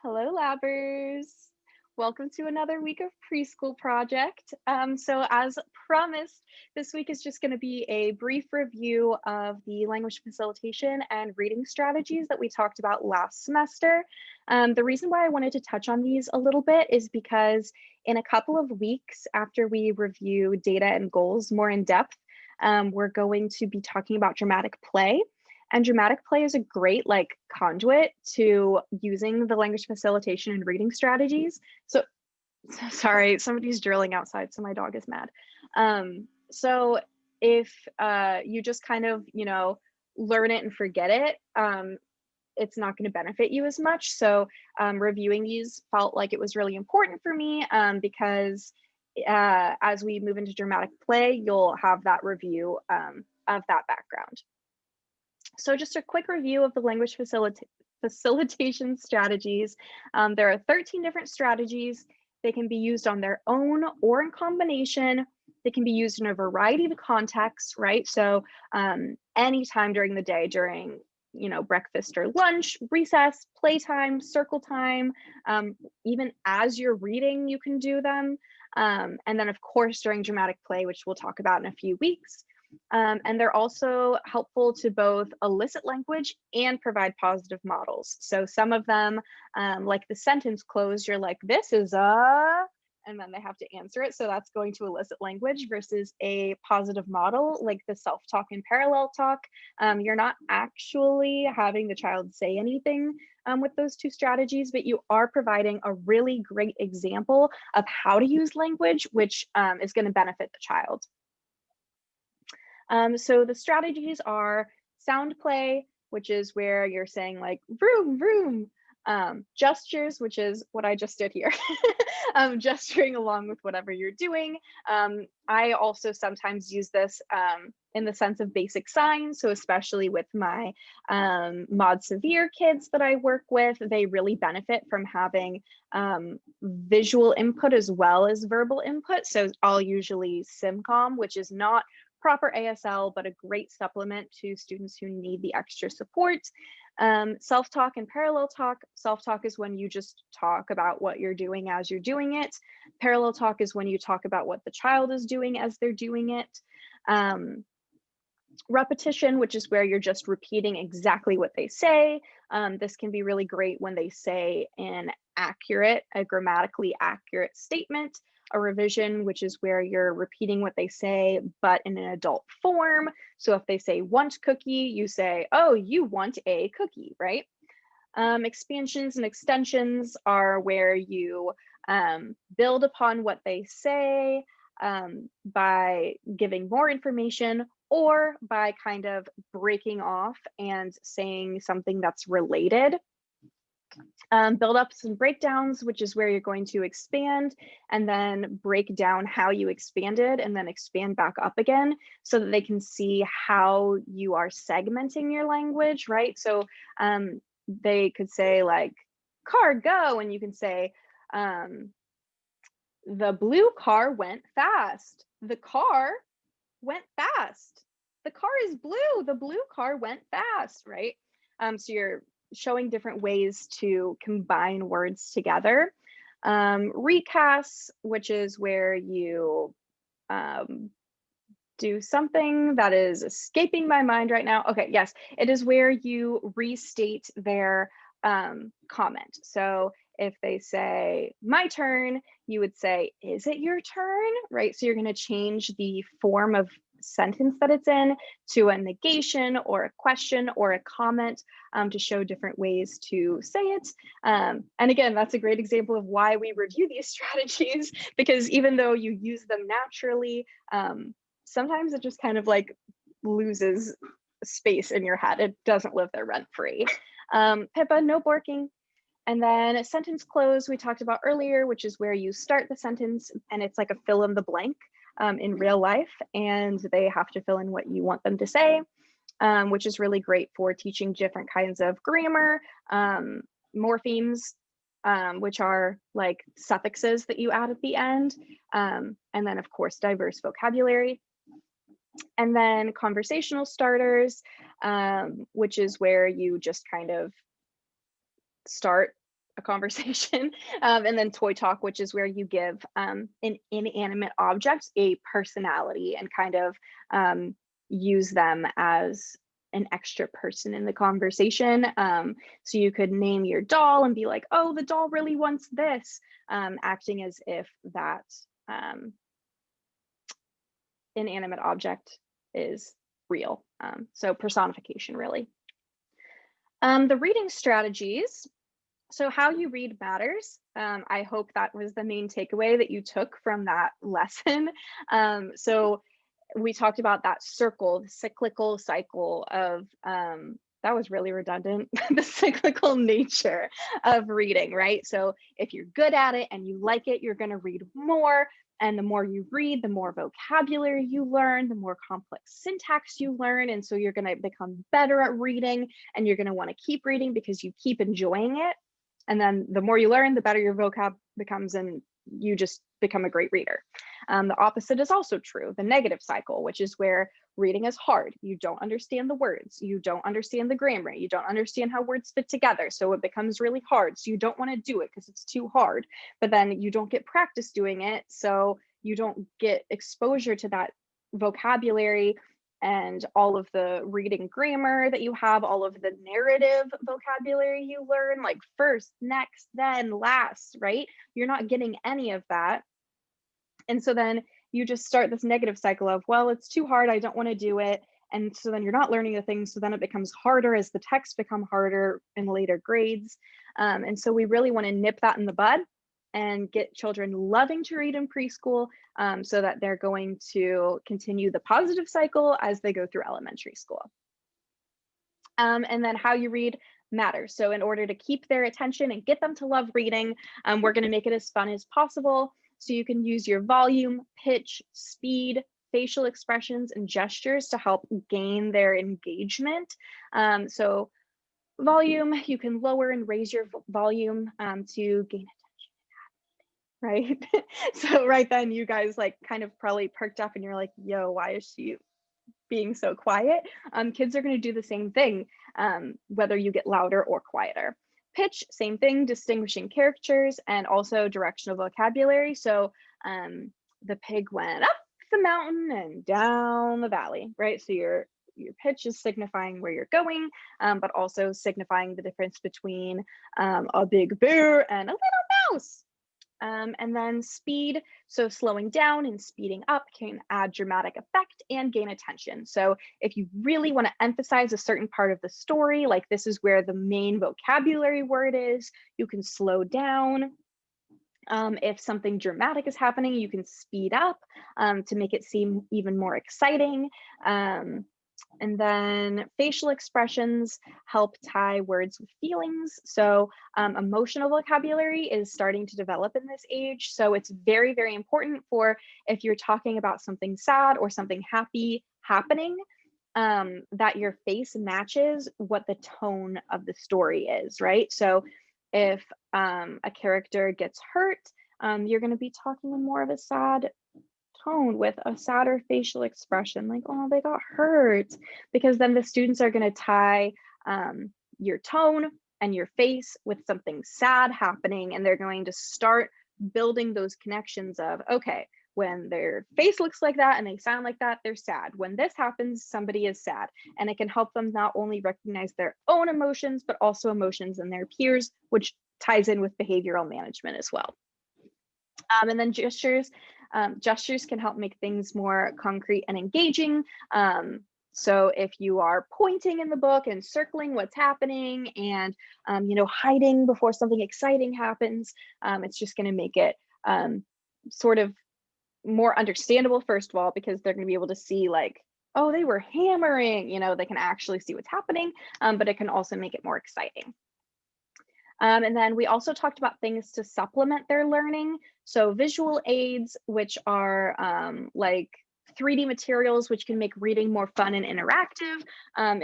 Hello, Labbers. Welcome to another week of preschool project. So as promised, this week is just going to be a brief review of the language facilitation and reading strategies that we talked about last semester. The reason why I wanted to touch on these a little bit is because in a couple of weeks after we review data and goals more in depth, we're going to be talking about dramatic play. And dramatic play is a great conduit to using the language facilitation and reading strategies. So sorry, somebody's drilling outside, so my dog is mad. So if you just kind of, learn it and forget it, it's not going to benefit you as much. So reviewing these felt like it was really important for me because as we move into dramatic play, you'll have that review of that background. So just a quick review of the language facilitation strategies. There are 13 different strategies. They can be used on their own or in combination. They can be used in a variety of contexts, right? So anytime during the day, during breakfast or lunch, recess, playtime, circle time, even as you're reading, you can do them. And then of course, during dramatic play, which we'll talk about in a few weeks. And they're also helpful to both elicit language and provide positive models. So some of them, like the sentence close, you're like, this is a, and then they have to answer it. So that's going to elicit language versus a positive model, like the self-talk and parallel talk. You're not actually having the child say anything with those two strategies, but you are providing a really great example of how to use language, which is going to benefit the child. So the strategies are sound play, which is where you're saying like vroom, vroom, gestures, which is what I just did here, gesturing along with whatever you're doing. I also sometimes use this in the sense of basic signs. So especially with my mod severe kids that I work with, they really benefit from having visual input as well as verbal input. So I'll usually SimCom, which is not proper ASL, but a great supplement to students who need the extra support. Self-talk and parallel talk. Self-talk is when you just talk about what you're doing as you're doing it. Parallel talk is when you talk about what the child is doing as they're doing it. Repetition, which is where you're just repeating exactly what they say. This can be really great when they say a grammatically accurate statement. A revision, which is where you're repeating what they say, but in an adult form. So if they say want cookie, you say, oh, you want a cookie, right? Expansions and extensions are where you build upon what they say by giving more information or by kind of breaking off and saying something that's related. Build-ups and breakdowns, which is where you're going to expand and then break down how you expanded and then expand back up again so that they can see how you are segmenting your language, right? So they could say like, car, go, and you can say, the blue car went fast. The car went fast. The car is blue. The blue car went fast, right? So you're showing different ways to combine words together. Recasts, which is where you do something that is escaping my mind right now. Okay, yes, it is where you restate their comment. So if they say my turn, you would say, is it your turn? Right? So you're going to change the form of sentence that it's in to a negation or a question or a comment to show different ways to say it. And again, that's a great example of why we review these strategies, because even though you use them naturally, sometimes it just kind of like loses space in your head. It doesn't live there rent free. Pippa, no barking. And then a sentence close we talked about earlier, which is where you start the sentence and it's like a fill in the blank in real life, and they have to fill in what you want them to say, which is really great for teaching different kinds of grammar, morphemes, which are like suffixes that you add at the end, and then of course diverse vocabulary. And then conversational starters, which is where you just kind of start a conversation. And then toy talk, which is where you give an inanimate object a personality and kind of use them as an extra person in the conversation. So you could name your doll and be like, oh, the doll really wants this, acting as if that inanimate object is real. So personification, really. The reading strategies. So how you read matters. I hope that was the main takeaway that you took from that lesson. So we talked about that circle, the cyclical cycle of, that was really redundant, the cyclical nature of reading, right? So if you're good at it and you like it, you're going to read more. And the more you read, the more vocabulary you learn, the more complex syntax you learn. And so you're going to become better at reading, and you're going to want to keep reading because you keep enjoying it. And then the more you learn, the better your vocab becomes, and you just become a great reader. The opposite is also true, the negative cycle, which is where reading is hard. You don't understand the words, you don't understand the grammar, you don't understand how words fit together. So it becomes really hard. So you don't want to do it because it's too hard, but then you don't get practice doing it. So you don't get exposure to that vocabulary and all of the reading grammar that you have, all of the narrative vocabulary you learn, like first, next, then, last, right? You're not getting any of that. And so then you just start this negative cycle of, well, it's too hard, I don't want to do it. And so then you're not learning the things. So then it becomes harder as the texts become harder in later grades. And so we really want to nip that in the bud and get children loving to read in preschool, so that they're going to continue the positive cycle as they go through elementary school. And then how you read matters. So in order to keep their attention and get them to love reading, we're going to make it as fun as possible. So you can use your volume, pitch, speed, facial expressions, and gestures to help gain their engagement. So volume, you can lower and raise your volume to gain attention, right? So right then you guys like kind of probably perked up and you're like, yo, why is she being so quiet? Kids are going to do the same thing, whether you get louder or quieter. Pitch, same thing, distinguishing characters and also directional vocabulary. So the pig went up the mountain and down the valley, right? So your pitch is signifying where you're going, but also signifying the difference between a big bear and a little mouse. And then speed, so slowing down and speeding up can add dramatic effect and gain attention. So if you really want to emphasize a certain part of the story, like this is where the main vocabulary word is, you can slow down. If something dramatic is happening, you can speed up to make it seem even more exciting. And then facial expressions help tie words with feelings. So emotional vocabulary is starting to develop in this age. So it's very, very important for if you're talking about something sad or something happy happening, that your face matches what the tone of the story is, right? So if a character gets hurt, you're going to be talking in more of a sad tone with a sadder facial expression, like, oh, they got hurt, because then the students are going to tie your tone and your face with something sad happening, and they're going to start building those connections of, okay, when their face looks like that and they sound like that, they're sad. When this happens, somebody is sad. And it can help them not only recognize their own emotions, but also emotions in their peers, which ties in with behavioral management as well. And then gestures. Gestures can help make things more concrete and engaging. So if you are pointing in the book and circling what's happening and, hiding before something exciting happens, it's just going to make it sort of more understandable, first of all, because they're going to be able to see like, oh, they were hammering, they can actually see what's happening, but it can also make it more exciting. And then we also talked about things to supplement their learning. So visual aids, which are like 3D materials, which can make reading more fun and interactive.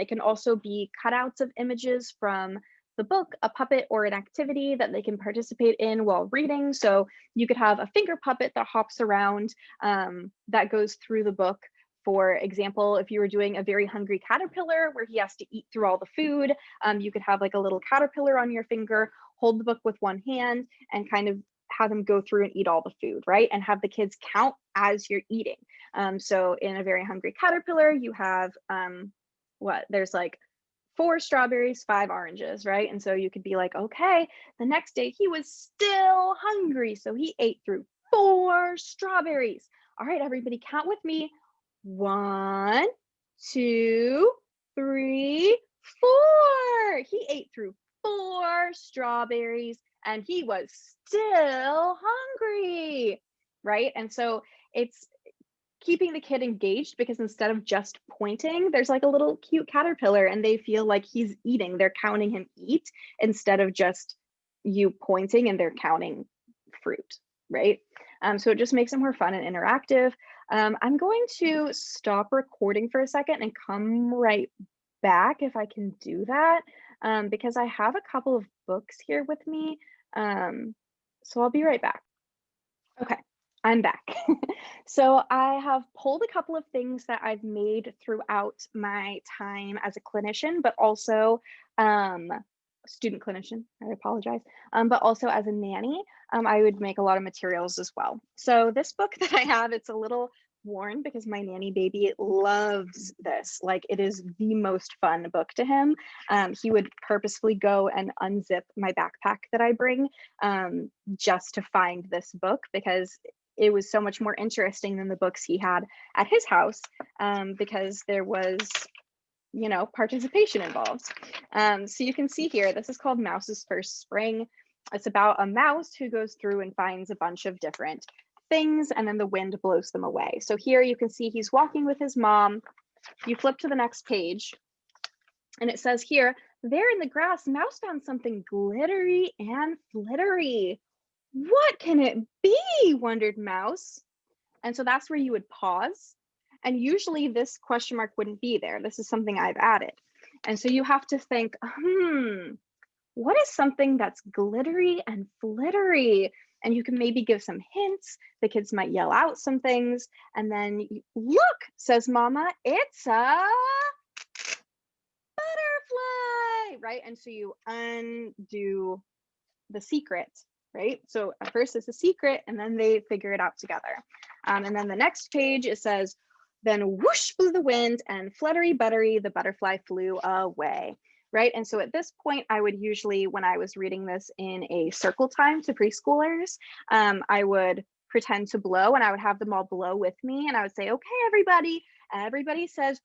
It can also be cutouts of images from the book, a puppet, or an activity that they can participate in while reading. So you could have a finger puppet that hops around, that goes through the book For example, if you were doing a very hungry caterpillar where he has to eat through all the food, you could have like a little caterpillar on your finger, hold the book with one hand, and kind of have him go through and eat all the food, right? And have the kids count as you're eating. So in a very hungry caterpillar, you have there's like 4 strawberries, 5 oranges, right? And so you could be like, okay, the next day he was still hungry, so he ate through 4 strawberries. All right, everybody, count with me. 1, 2, 3, 4. He ate through 4 strawberries and he was still hungry, right? And so it's keeping the kid engaged, because instead of just pointing, there's like a little cute caterpillar and they feel like he's eating. They're counting him eat instead of just you pointing and they're counting fruit, right? So it just makes it more fun and interactive. I'm going to stop recording for a second and come right back if I can do that, because I have a couple of books here with me. So I'll be right back. Okay, I'm back. So I have pulled a couple of things that I've made throughout my time as a clinician, but also student clinician, I apologize, but also as a nanny. I would make a lot of materials as well. So this book that I have, it's a little worn because my nanny baby loves this. Like, it is the most fun book to him. He would purposefully go and unzip my backpack that I bring just to find this book, because it was so much more interesting than the books he had at his house, because there was, you know, participation involved. So you can see here, this is called Mouse's First Spring. It's about a mouse who goes through and finds a bunch of different things, and then the wind blows them away. So here you can see he's walking with his mom. You flip to the next page, and it says here, there in the grass, Mouse found something glittery and flittery. What can it be? Wondered Mouse. And so that's where you would pause. And usually this question mark wouldn't be there. This is something I've added. And so you have to think, what is something that's glittery and flittery? And you can maybe give some hints. The kids might yell out some things. And then, look, says Mama, it's a butterfly, right? And so you undo the secret, right? So at first it's a secret, and then they figure it out together. And then the next page, it says, then whoosh blew the wind, and fluttery buttery, the butterfly flew away, right? And so at this point, I would usually, when I was reading this in a circle time to preschoolers, I would pretend to blow, and I would have them all blow with me. And I would say, okay, everybody says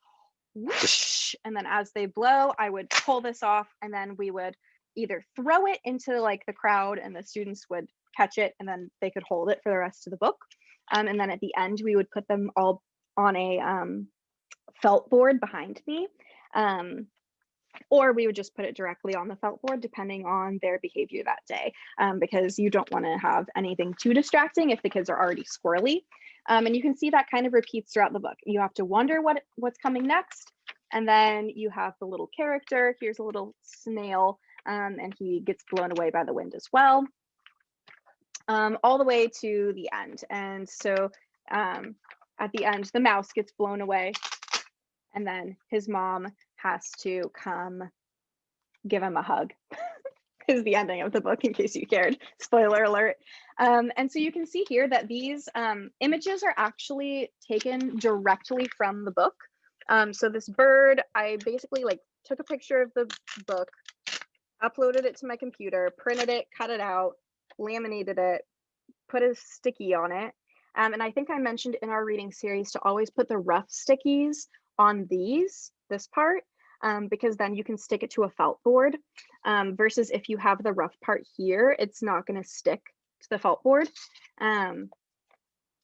whoosh. And then as they blow, I would pull this off, and then we would either throw it into like the crowd and the students would catch it, and then they could hold it for the rest of the book. And then at the end, we would put them all on a felt board behind me. Or we would just put it directly on the felt board, depending on their behavior that day, because you don't want to have anything too distracting if the kids are already squirrely. And you can see that kind of repeats throughout the book. You have to wonder what's coming next. And then you have the little character. Here's a little snail, and he gets blown away by the wind as well, all the way to the end. And so at the end, the mouse gets blown away, and then his mom has to come give him a hug. Is the ending of the book, in case you cared. Spoiler alert. And so you can see here that these images are actually taken directly from the book. So this bird, I basically like took a picture of the book, uploaded it to my computer, printed it, cut it out, laminated it, put a sticky on it. And I think I mentioned in our reading series to always put the rough stickies on this part, because then you can stick it to a felt board, versus if you have the rough part here, it's not going to stick to the felt board.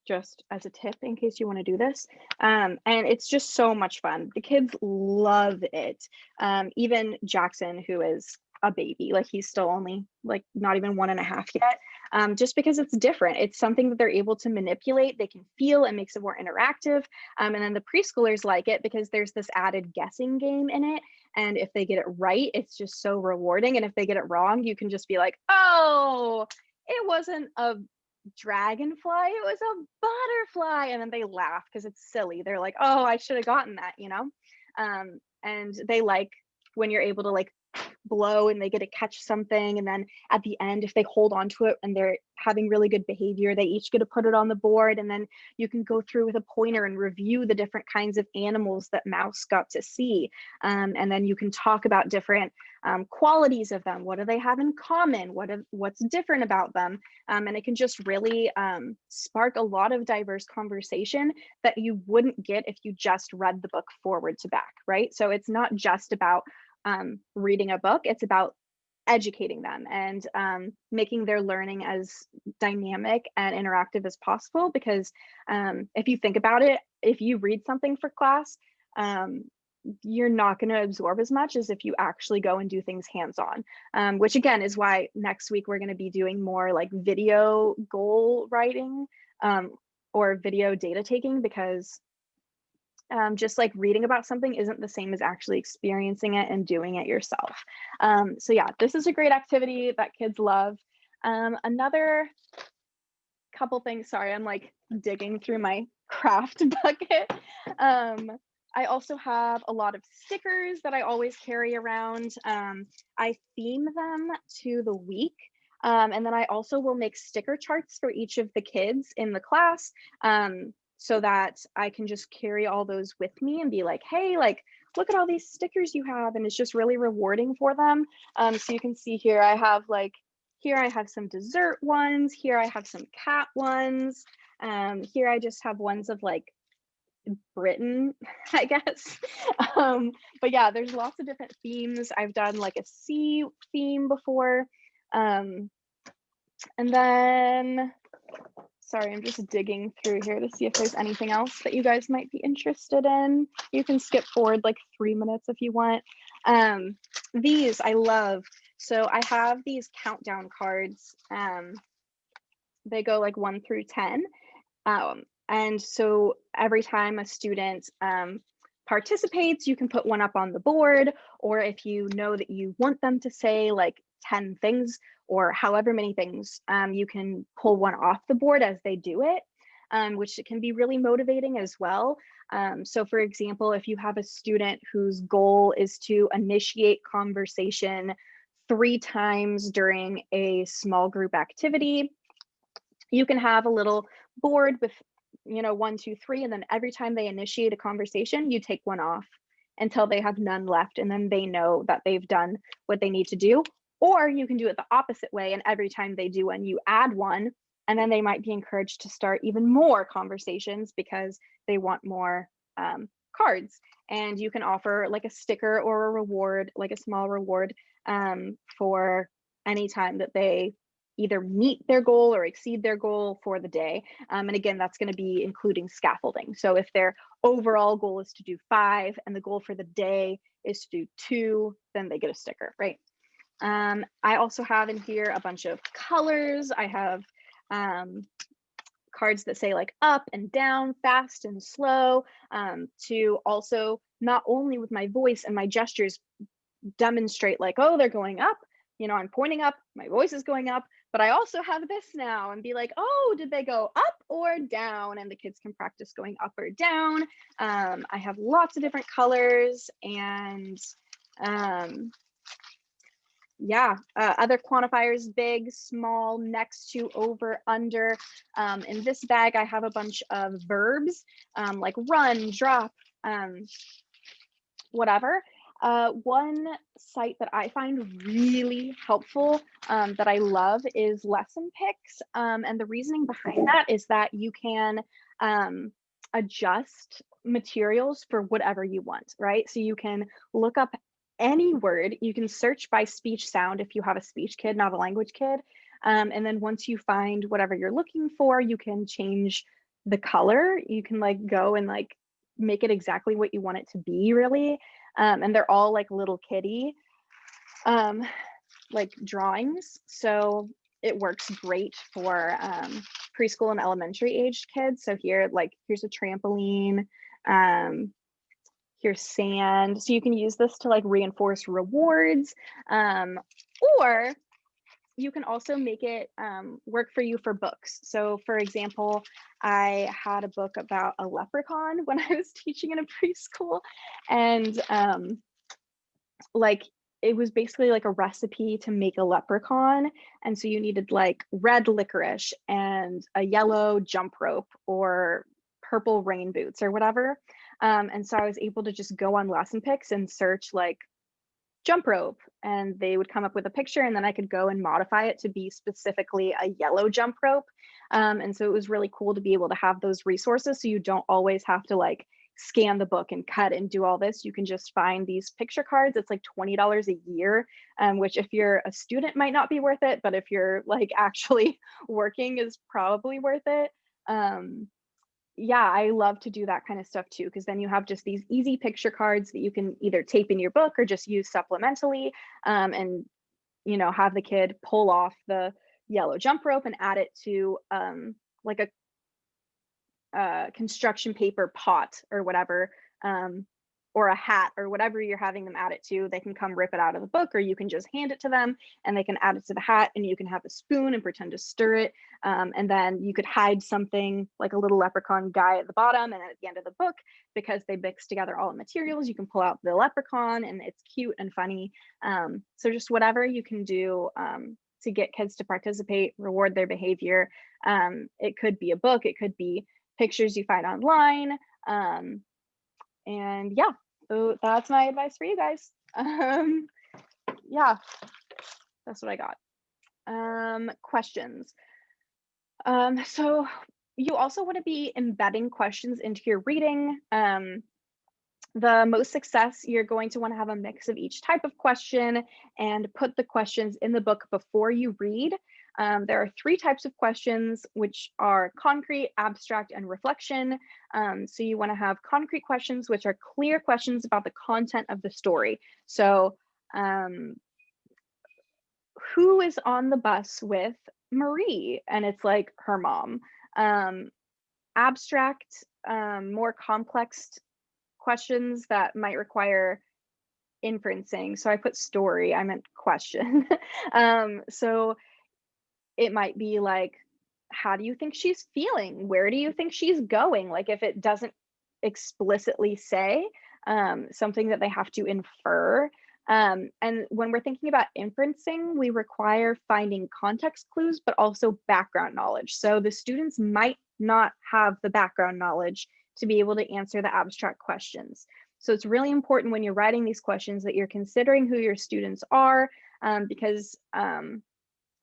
Just as a tip in case you want to do this. And it's just so much fun. The kids love it. Even Jackson, who is a baby, like he's still only like not even 1.5 yet, just because it's different. It's something that they're able to manipulate. They can feel. It makes it more interactive. And then the preschoolers like it because there's this added guessing game in it. And if they get it right, it's just so rewarding. And if they get it wrong, you can just be like, oh, it wasn't a dragonfly, it was a butterfly. And then they laugh because it's silly. They're like, oh, I should have gotten that, you know? And they like when you're able to like blow and they get to catch something. And then at the end, if they hold on to it and they're having really good behavior, they each get to put it on the board. And then you can go through with a pointer and review the different kinds of animals that Mouse got to see. And then you can talk about different qualities of them. What do they have in common? What's different about them? And it can just really spark a lot of diverse conversation that you wouldn't get if you just read the book forward to back, right? So it's not just about reading a book, it's about educating them and making their learning as dynamic and interactive as possible. Because if you think about it, if you read something for class, you're not going to absorb as much as if you actually go and do things hands-on, which again is why next week we're going to be doing more like video goal writing or video data taking, because just like reading about something isn't the same as actually experiencing it and doing it yourself. So yeah, this is a great activity that kids love. Another couple things, sorry, I'm like digging through my craft bucket. I also have a lot of stickers that I always carry around. I theme them to the week. And then I also will make sticker charts for each of the kids in the class, so that I can just carry all those with me and be like, hey, like, look at all these stickers you have. And it's just really rewarding for them. So you can see here, I have like, here I have some dessert ones. Here I have some cat ones. Here I just have ones of like Britain, I guess. But yeah, there's lots of different themes. I've done like a sea theme before. And then, sorry, I'm just digging through here to see if there's anything else that you guys might be interested in. You can skip forward like 3 minutes if you want. These I love. So I have these countdown cards. They go like 1 through 10. And so every time a student participates, you can put one up on the board, or if you know that you want them to say like 10 things or however many things, you can pull one off the board as they do it, which can be really motivating as well. So for example, if you have a student whose goal is to initiate conversation 3 times during a small group activity, you can have a little board with, 1, 2, 3, and then every time they initiate a conversation, you take one off until they have none left, and then they know that they've done what they need to do. Or you can do it the opposite way, and every time they do one, you add one, and then they might be encouraged to start even more conversations because they want more cards. And you can offer like a sticker or a reward, like a small reward, for any time that they either meet their goal or exceed their goal for the day. And again, that's going to be including scaffolding. So if their overall goal is to do 5 and the goal for the day is to do 2, then they get a sticker, right? I also have in here a bunch of colors. I have cards that say like up and down, fast and slow, to also not only with my voice and my gestures demonstrate like, oh, they're going up, I'm pointing up, my voice is going up, but I also have this now, and be like, oh, did they go up or down? And the kids can practice going up or down. I have lots of different colors, and yeah, other quantifiers, big, small, next to, over, under. In this bag, I have a bunch of verbs, like run, drop, whatever. One site that I find really helpful, that I love, is Lesson Picks. And the reasoning behind that is that you can adjust materials for whatever you want, right? So you can look up any word, you can search by speech sound if you have a speech kid, not a language kid. And then once you find whatever you're looking for, you can change the color. You can like go and like make it exactly what you want it to be, really. And they're all like little kitty like drawings, so it works great for preschool and elementary aged kids. So here, like, here's a trampoline, here's sand, so you can use this to like reinforce rewards, or you can also make it work for you for books. So for example, I had a book about a leprechaun when I was teaching in a preschool, and like it was basically like a recipe to make a leprechaun. And so you needed like red licorice and a yellow jump rope or purple rain boots or whatever. And so I was able to just go on lesson picks and search like jump rope, and they would come up with a picture, and then I could go and modify it to be specifically a yellow jump rope. And so it was really cool to be able to have those resources, so you don't always have to like scan the book and cut and do all this. You can just find these picture cards. It's like $20 a year, which if you're a student might not be worth it, but if you're like actually working is probably worth it. Yeah, I love to do that kind of stuff too, because then you have just these easy picture cards that you can either tape in your book or just use supplementally, and have the kid pull off the yellow jump rope and add it to like a construction paper pot or whatever, or a hat or whatever you're having them add it to. They can come rip it out of the book, or you can just hand it to them and they can add it to the hat, and you can have a spoon and pretend to stir it. And then you could hide something like a little leprechaun guy at the bottom, and at the end of the book, because they mix together all the materials, you can pull out the leprechaun and it's cute and funny. So just whatever you can do to get kids to participate, reward their behavior. It could be a book, it could be pictures you find online. And yeah, so that's my advice for you guys. Yeah, that's what I got. Questions. So you also want to be embedding questions into your reading. The most success, you're going to want to have a mix of each type of question and put the questions in the book before you read. There are 3 types of questions, which are concrete, abstract, and reflection. So you want to have concrete questions, which are clear questions about the content of the story. So who is on the bus with Marie? And it's like her mom. Abstract, more complex questions that might require inferencing. So I put story, I meant question. So it might be like, how do you think she's feeling? Where do you think she's going? Like if it doesn't explicitly say, something that they have to infer. And when we're thinking about inferencing, we require finding context clues, but also background knowledge. So the students might not have the background knowledge to be able to answer the abstract questions. So it's really important when you're writing these questions that you're considering who your students are, because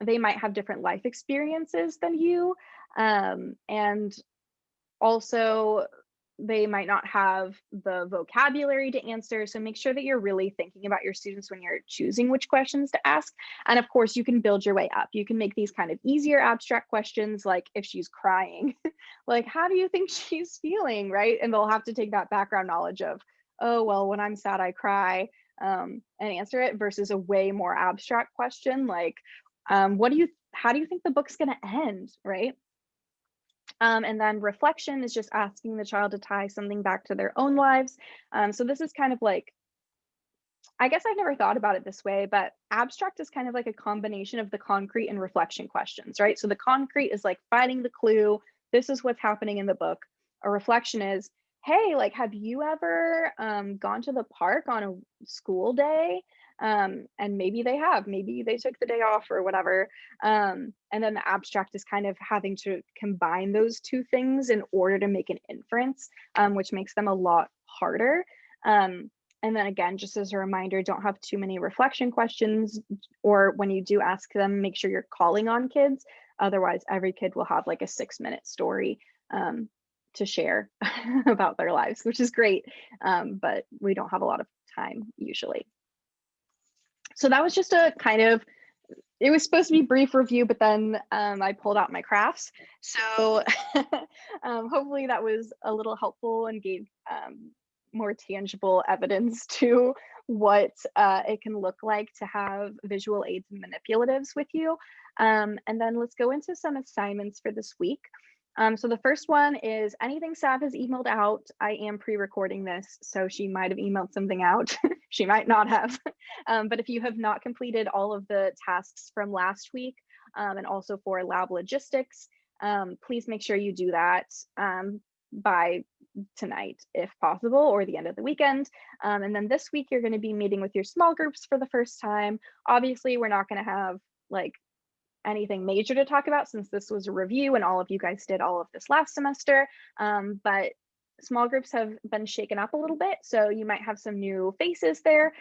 they might have different life experiences than you. And also they might not have the vocabulary to answer. So make sure that you're really thinking about your students when you're choosing which questions to ask. And of course, you can build your way up. You can make these kind of easier abstract questions, like if she's crying, like, how do you think she's feeling, right? And they'll have to take that background knowledge of, oh, well, when I'm sad, I cry, and answer it, versus a way more abstract question, like, how do you think the book's gonna end, right? And then reflection is just asking the child to tie something back to their own lives. So this is kind of like, I guess I've never thought about it this way, but abstract is kind of like a combination of the concrete and reflection questions, right? So the concrete is like finding the clue. This is what's happening in the book. A reflection is, hey, like, have you ever gone to the park on a school day? And maybe they have, maybe they took the day off or whatever. And then the abstract is kind of having to combine those 2 things in order to make an inference, which makes them a lot harder. And then again, just as a reminder, don't have too many reflection questions, or when you do ask them, make sure you're calling on kids. Otherwise, every kid will have like a 6-minute story to share about their lives, which is great, but we don't have a lot of time usually. So that was just a kind of, it was supposed to be brief review, but then I pulled out my crafts. So hopefully that was a little helpful and gave more tangible evidence to what it can look like to have visual aids and manipulatives with you. And then let's go into some assignments for this week. So the first one is anything staff has emailed out. I am pre-recording this, so she might have emailed something out. She might not have. But if you have not completed all of the tasks from last week, and also for lab logistics, please make sure you do that by tonight, if possible, or the end of the weekend. And then this week, you're going to be meeting with your small groups for the first time. Obviously, we're not going to have like anything major to talk about since this was a review and all of you guys did all of this last semester. But small groups have been shaken up a little bit, so you might have some new faces there.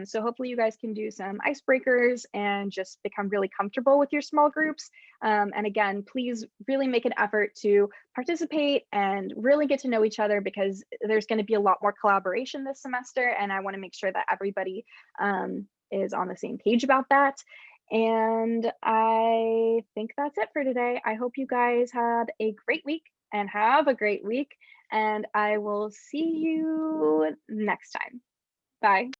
So hopefully you guys can do some icebreakers and just become really comfortable with your small groups. And again, please really make an effort to participate and really get to know each other, because there's going to be a lot more collaboration this semester, and I want to make sure that everybody is on the same page about that. And I think that's it for today. I hope you guys had a great week and have a great week. And I will see you next time. Bye.